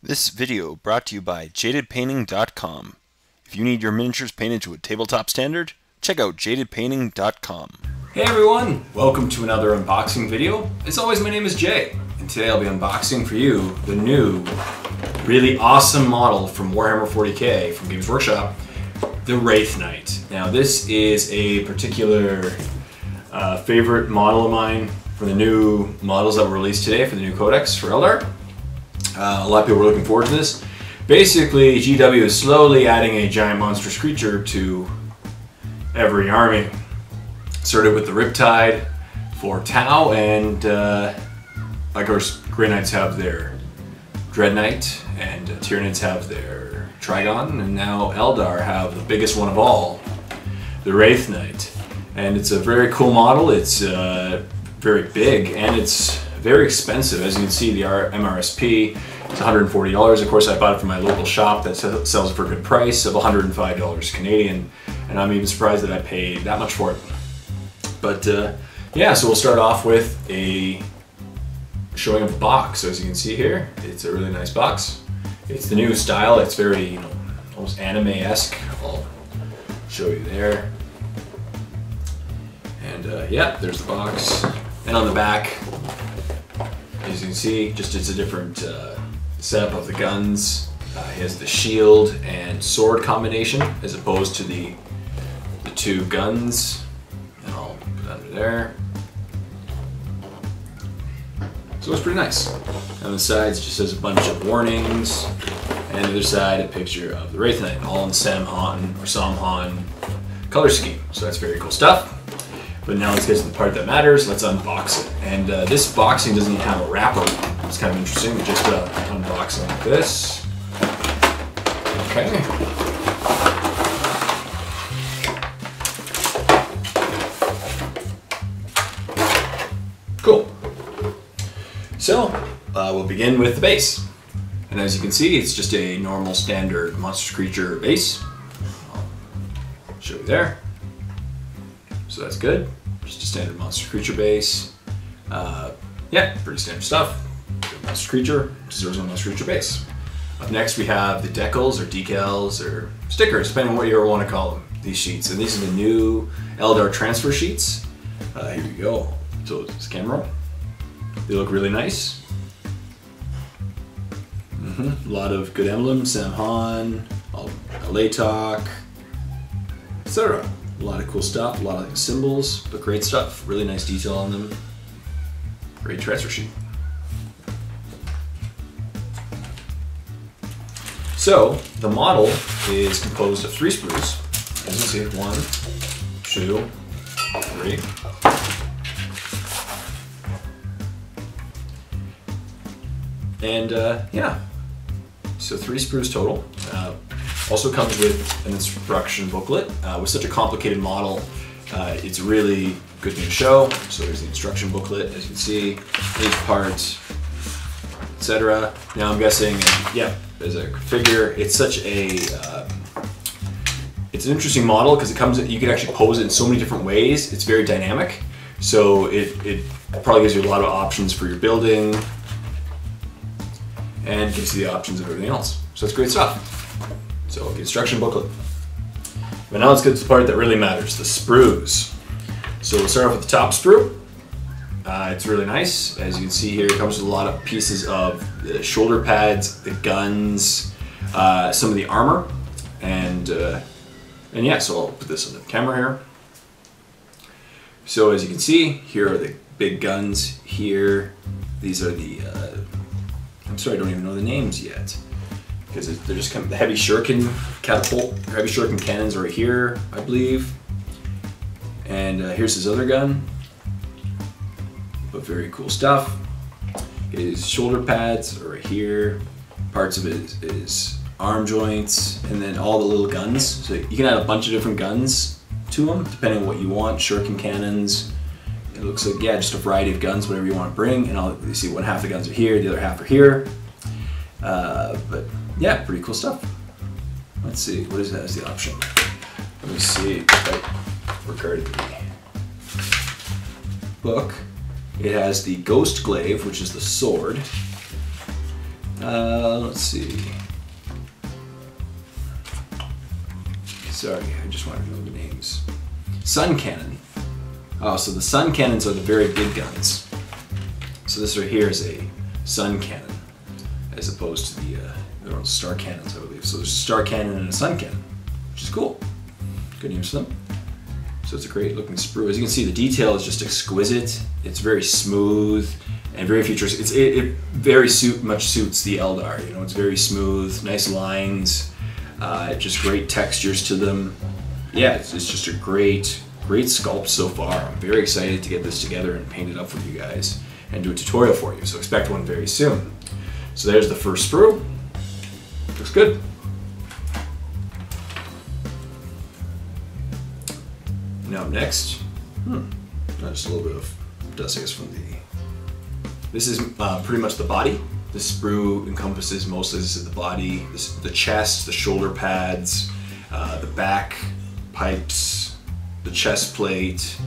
This video brought to you by jadedpainting.com. If you need your miniatures painted to a tabletop standard, check out jadedpainting.com. Hey everyone, welcome to another unboxing video. As always, my name is Jay, and today I'll be unboxing for you the new, really awesome model from Warhammer 40k from Games Workshop, the Wraithknight. Now this is a particular favorite model of mine for the new models that were released today for the new codex for Eldar. A lot of people were looking forward to this. Basically, GW is slowly adding a giant monstrous creature to every army. Started with the Riptide for Tau, and of course, Grey Knights have their Dread Knight, and Tyranids have their Trigon, and now Eldar have the biggest one of all, the Wraithknight. And it's a very cool model. It's very big, and it's very expensive. As you can see, the MRSP is $140. Of course, I bought it from my local shop that sells it for a good price of $105 Canadian, and I'm even surprised that I paid that much for it. But yeah, so we'll start off with a showing of the box. So as you can see here, it's a really nice box. It's the new style. It's very, almost anime-esque. I'll show you there. And yeah, there's the box. And on the back, as you can see, just it's a different setup of the guns. He has the shield and sword combination as opposed to the two guns. And I'll put it under there. So it's pretty nice. On the sides, it just has a bunch of warnings. And on the other side, a picture of the Wraithknight, all in Samhan color scheme. So that's very cool stuff. But now let's get to the part that matters. Let's unbox it. And this boxing doesn't even have a wrapper. It's kind of interesting. Just unbox it like this. Okay. Cool. So we'll begin with the base. And as you can see, it's just a normal standard monster creature base. I'll show you there. So that's good. Just a standard monster creature base. Yeah, pretty standard stuff. Monster creature, deserves a monster creature base. Up next we have the Decals or Decals or stickers, depending on what you ever want to call them, these sheets. And these are the new Eldar transfer sheets. Here we go. So it's camera. They look really nice. A lot of good emblems, Samhan, Latok, etc. A lot of cool stuff, a lot of symbols, but great stuff. Really nice detail on them. Great transfer sheet. So, the model is composed of 3 sprues. As you can see, 1, 2, 3. And yeah, so 3 sprues total. Also comes with an instruction booklet. With such a complicated model, it's really good to show. So there's the instruction booklet, as you can see, each part, etc. Now I'm guessing, yeah, as a figure, it's such a, it's an interesting model because it comes, you can actually pose it in so many different ways. It's very dynamic. So it probably gives you a lot of options for your building and gives you the options of everything else. So it's great stuff. So the instruction booklet. But now let's get to the part that really matters, the sprues. So we'll start off with the top sprue. It's really nice. As you can see here, it comes with a lot of pieces of the shoulder pads, the guns, some of the armor, and yeah, so I'll put this on the camera here. So as you can see, here are the big guns here. These are the, I'm sorry, I don't even know the names yet. Because they're just kind of the heavy shuriken catapult, heavy shuriken cannons right here, I believe. And here's his other gun. But very cool stuff. His shoulder pads are right here. Parts of his arm joints, and then all the little guns. So you can add a bunch of different guns to them, depending on what you want. Shuriken cannons. It looks like, yeah, just a variety of guns, whatever you want to bring. And you see one half the guns are here, the other half are here. But yeah, pretty cool stuff. Let's see, what is that as the option? Let me see if I regarded the book. It has the Ghost Glaive, which is the sword. Let's see. Sorry, I just wanted to know the names. Sun cannon. Oh, so the sun cannons are the very big guns. So this right here is a sun cannon, as opposed to the star cannons, I believe. So there's a star cannon and a sun cannon, which is cool. Good names for them. So it's a great looking sprue. As you can see, the detail is just exquisite. It's very smooth and very futuristic. It very much suits the Eldar. You know, it's very smooth, nice lines, just great textures to them. Yeah, it's just a great sculpt so far. I'm very excited to get this together and paint it up for you guys and do a tutorial for you. So expect one very soon. So there's the first sprue. Looks good. Now next, just a little bit of dust, I guess, from the. This is pretty much the body. This sprue encompasses mostly the body, the chest, the shoulder pads, the back pipes, the chest plate,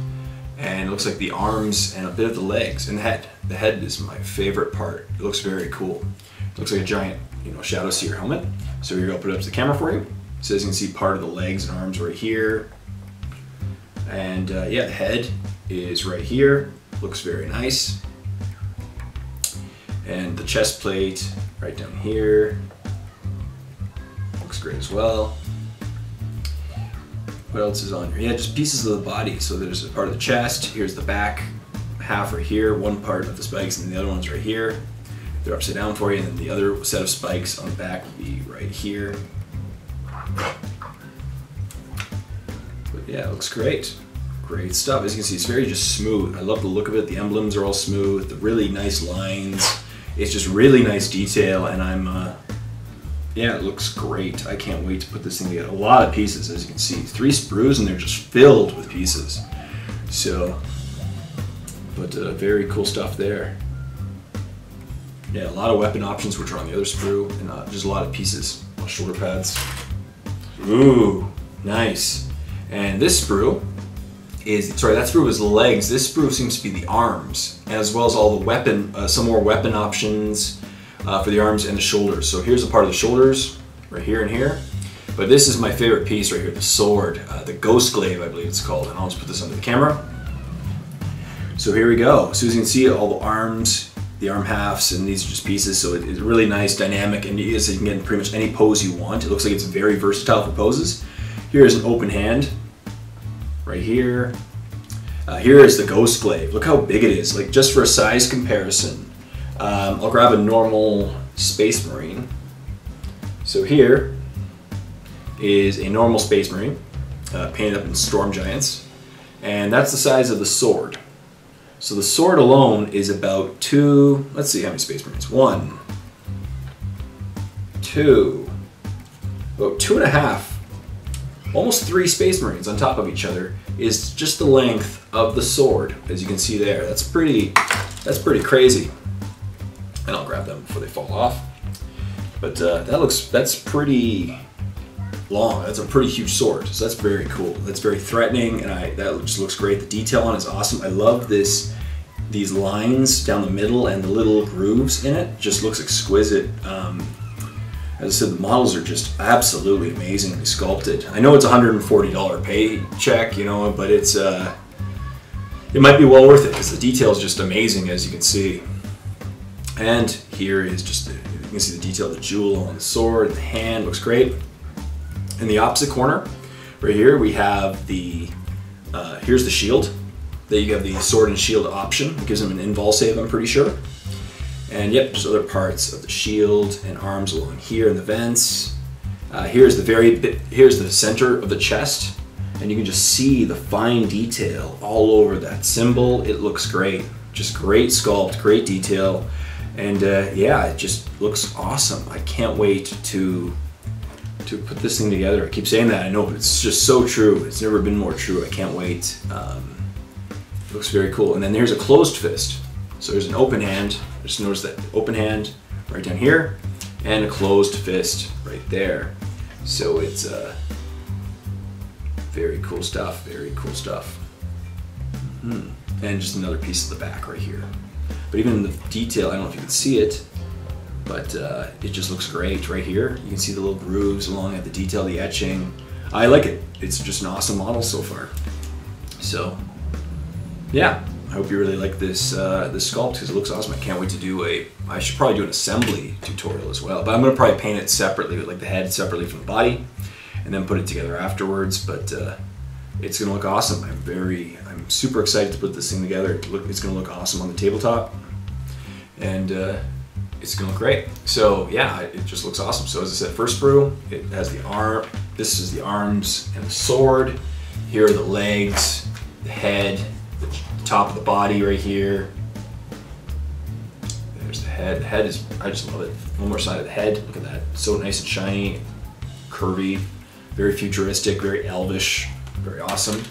and it looks like the arms and a bit of the legs and the head. The head is my favorite part. It looks very cool. It looks like a giant, Shadow Seer helmet. So here, I'll put it up to the camera for you. So as you can see, part of the legs and arms right here. And yeah, the head is right here. Looks very nice. And the chest plate right down here. Looks great as well. What else is on here? Yeah, just pieces of the body. So there's a part of the chest. Here's the back half right here. One part of the spikes and the other one's right here. They're upside down for you, and then the other set of spikes on the back will be right here. But yeah, it looks great. Great stuff. As you can see, it's very just smooth. I love the look of it. The emblems are all smooth. The really nice lines. It's just really nice detail, and yeah, it looks great. I can't wait to put this thing together. A lot of pieces, as you can see. 3 sprues, and they're just filled with pieces. So, but very cool stuff there. Yeah, a lot of weapon options, which are on the other sprue, and just a lot of pieces. Shoulder pads. Ooh, nice. And this sprue is, sorry, that sprue was the legs. This sprue seems to be the arms, as well as all the weapon, some more weapon options for the arms and the shoulders. So here's a part of the shoulders, right here and here. But this is my favorite piece right here, the sword, the Ghost Glaive, I believe it's called. And I'll just put this under the camera. So here we go. So as you can see, all the arms, the arm halves, and these are just pieces. So it's really nice, dynamic, and you can get in pretty much any pose you want. It looks like it's very versatile for poses. Here's an open hand, right here. Here is the Ghost Glaive. Look how big it is. Like, just for a size comparison, I'll grab a normal Space Marine. So here is a normal Space Marine, painted up in Storm Giants, and that's the size of the sword. So the sword alone is about 2, let's see how many Space Marines. 1, 2, about 2.5, almost 3 Space Marines on top of each other is just the length of the sword, as you can see there. That's pretty crazy. And I'll grab them before they fall off. But that's pretty long. That's a pretty huge sword, so that's very cool. That's very threatening, and that just looks great. The detail on it is awesome. I love these lines down the middle and the little grooves in it. Just looks exquisite. As I said, the models are just absolutely amazingly sculpted. I know it's a $140 paycheck, but it might be well worth it because the detail is just amazing, as you can see. And here is just you can see the detail of the jewel on the sword, the hand looks great. In the opposite corner, right here, we have here's the shield. There you have the sword and shield option. It gives them an invul save, I'm pretty sure. And yep, just other parts of the shield and arms along here in the vents. Here's the center of the chest, and you can just see the fine detail all over that symbol. It looks great. Just great sculpt, great detail. And yeah, it just looks awesome. I can't wait to put this thing together. I keep saying that, I know, but it's just so true. It's never been more true. I can't wait. It looks very cool. And then there's a closed fist. So there's an open hand. Just notice that open hand right down here, and a closed fist right there. So it's very cool stuff. Very cool stuff. And just another piece of the back right here. But even the detail, I don't know if you can see it. but it just looks great right here. You can see the little grooves along at the detail, the etching. I like it. It's just an awesome model so far. So yeah, I hope you really like this this sculpt because it looks awesome. I can't wait to do I should probably do an assembly tutorial as well, but I'm gonna probably paint it separately, with like the head separately from the body, and then put it together afterwards. But it's gonna look awesome. I'm super excited to put this thing together. It's gonna look awesome on the tabletop, and it's gonna look great. So yeah, it just looks awesome. So as I said, first sprue, it has the arm. This is the arms and the sword. Here are the legs, the head, the top of the body right here. There's the head. The head is, I just love it. One more side of the head. Look at that. So nice and shiny, curvy, very futuristic, very elvish, very awesome.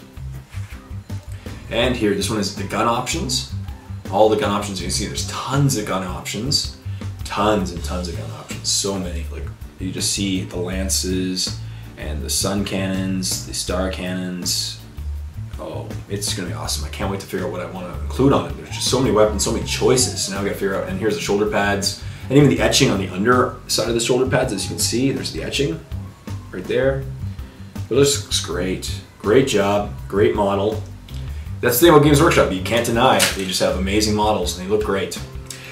And here, this one is the gun options. All the gun options you can see, there's tons of gun options. Tons and tons of gun options. So many. Like, you just see the lances and the sun cannons, the star cannons. Oh, it's gonna be awesome. I can't wait to figure out what I want to include on it. There's just so many weapons, so many choices. So now we gotta figure out, and here's the shoulder pads, and even the etching on the under side of the shoulder pads, as you can see, there's the etching right there. But it looks great. Great job, great model. That's the thing about Games Workshop, you can't deny it. They just have amazing models and they look great.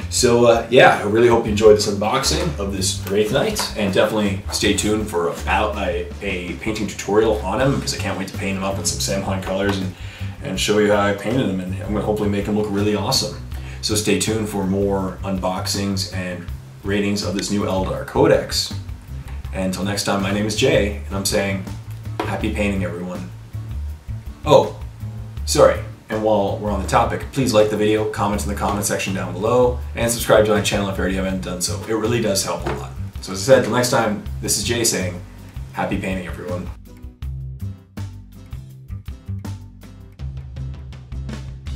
So yeah, I really hope you enjoyed this unboxing of this Wraithknight, and definitely stay tuned for a painting tutorial on him, because I can't wait to paint him up in some Samhan colors and show you how I painted him, and I'm going to hopefully make him look really awesome. So stay tuned for more unboxings and ratings of this new Eldar Codex. And until next time, my name is Jay, and I'm saying happy painting, everyone. Oh, sorry. And while we're on the topic, please like the video, comment in the comment section down below, and subscribe to my channel if you already haven't done so. It really does help a lot. So as I said, until next time, this is Jay saying, happy painting, everyone.